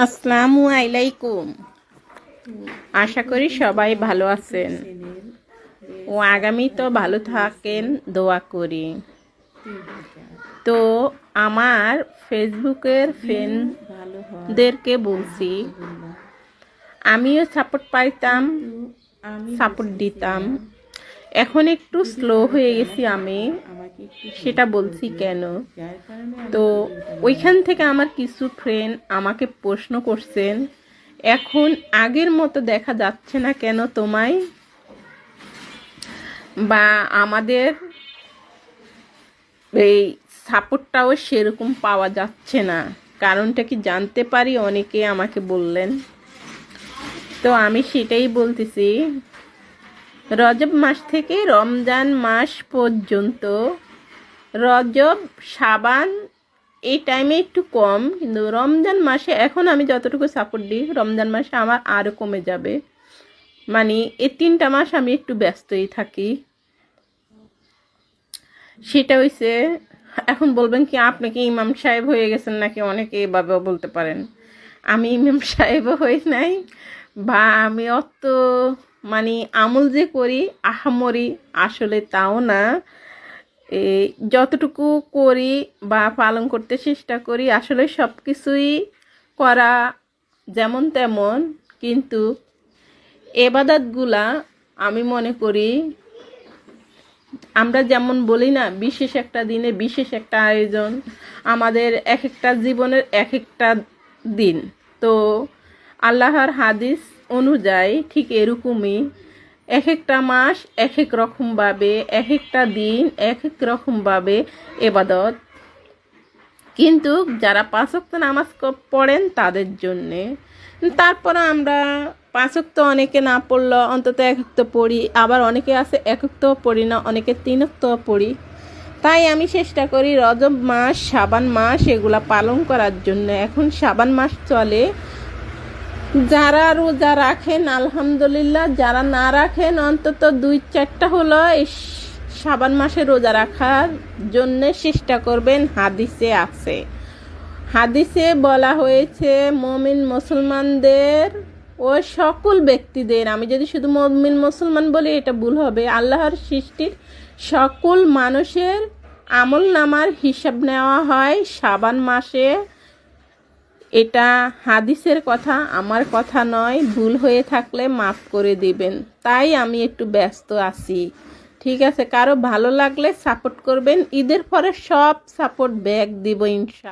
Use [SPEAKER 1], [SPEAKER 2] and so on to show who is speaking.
[SPEAKER 1] আসসালামু আলাইকুম। আশা করি সবাই ভালো আছেন ও আগামী তো ভালো থাকেন দোয়া করি। তো আমার ফেসবুকের ফ্রেন্ডদেরকে বলছি, আমিও সাপোর্ট পাইতাম, সাপোর্ট দিতাম, এখন একটু স্লো হয়ে গেছি আমি, সেটা বলছি কেন। তো ওইখান থেকে আমার কিছু ফ্রেন্ড আমাকে প্রশ্ন করছেন, এখন আগের মতো দেখা যাচ্ছে না কেন তোমায়, বা আমাদের এই সাপোর্টটাও সেরকম পাওয়া যাচ্ছে না, কারণটা কি জানতে পারি? অনেকে আমাকে বললেন। তো আমি সেটাই বলতেছি, রজব মাস থেকে রমজান মাস পর্যন্ত, রজব শাবান এই টাইমে একটু কম, কিন্তু রমজান মাসে এখন আমি যতটুকু সাপোর্ট দিই রমজান মাসে আমার আরও কমে যাবে। মানে এই 3টা মাস আমি একটু ব্যস্তই থাকি। সেটা হইছে, এখন বলবেন কি আপনি কি ইমাম সাহেব হয়ে গেছেন নাকি, অনেকে এভাবেও বলতে পারেন। আমি ইমাম সাহেবও হই নাই, বা আমি অত মানে আমল যে করি আহামরি আসলে তাও না। এই যতটুকু করি বা পালন করতে চেষ্টা করি আসলে সব কিছুই করা যেমন তেমন, কিন্তু এবাদতগুলা আমি মনে করি আমরা যেমন বলি না, বিশেষ একটা দিনে বিশেষ একটা আয়োজন, আমাদের এক একটা জীবনের এক একটা দিন। তো আল্লাহর হাদিস অনুযায়ী ঠিক এরকমই এক একটা মাস এক এক রকমভাবে, এক একটা দিন এক এক রকমভাবে এবাদত। কিন্তু যারা 5 ওয়াক্ত নামাজ পড়েন তাদের জন্যে, তারপরে আমরা 5 ওয়াক্ত অনেকে না পড়লো অন্তত 1 ওয়াক্ত পড়ি, আবার অনেকে আছে 1 ওয়াক্ত পড়ি না, অনেকে 3 ওয়াক্ত পড়ি। তাই আমি চেষ্টা করি রজব মাস শাবান মাস এগুলা পালন করার জন্য। এখন শাবান মাস চলে, যারা রোজা রাখেন আলহামদুলিল্লাহ, যারা না রাখেন অন্তত 2-4টা হলো এই শাবান মাসে রোজা রাখার জন্য চেষ্টা করবেন। হাদিসে আছে, হাদিসে বলা হয়েছে মুমিন মুসলমানদের ও সকল ব্যক্তিদের, আমি যদি শুধু মুমিন মুসলমান বলি এটা ভুল হবে, আল্লাহর সৃষ্টির সকল মানুষের আমল নামার হিসাব নেওয়া হয় শাবান মাসে। এটা হাদিসের কথা, আমার কথা নয়। ভুল হয়ে থাকলে মাফ করে দিবেন। তাই আমি একটু ব্যস্ত আছি, ঠিক আছে? কারো ভালো লাগলে সাপোর্ট করবেন, ঈদের পরে সব সাপোর্ট ব্যাক দিব ইনশাআল্লাহ।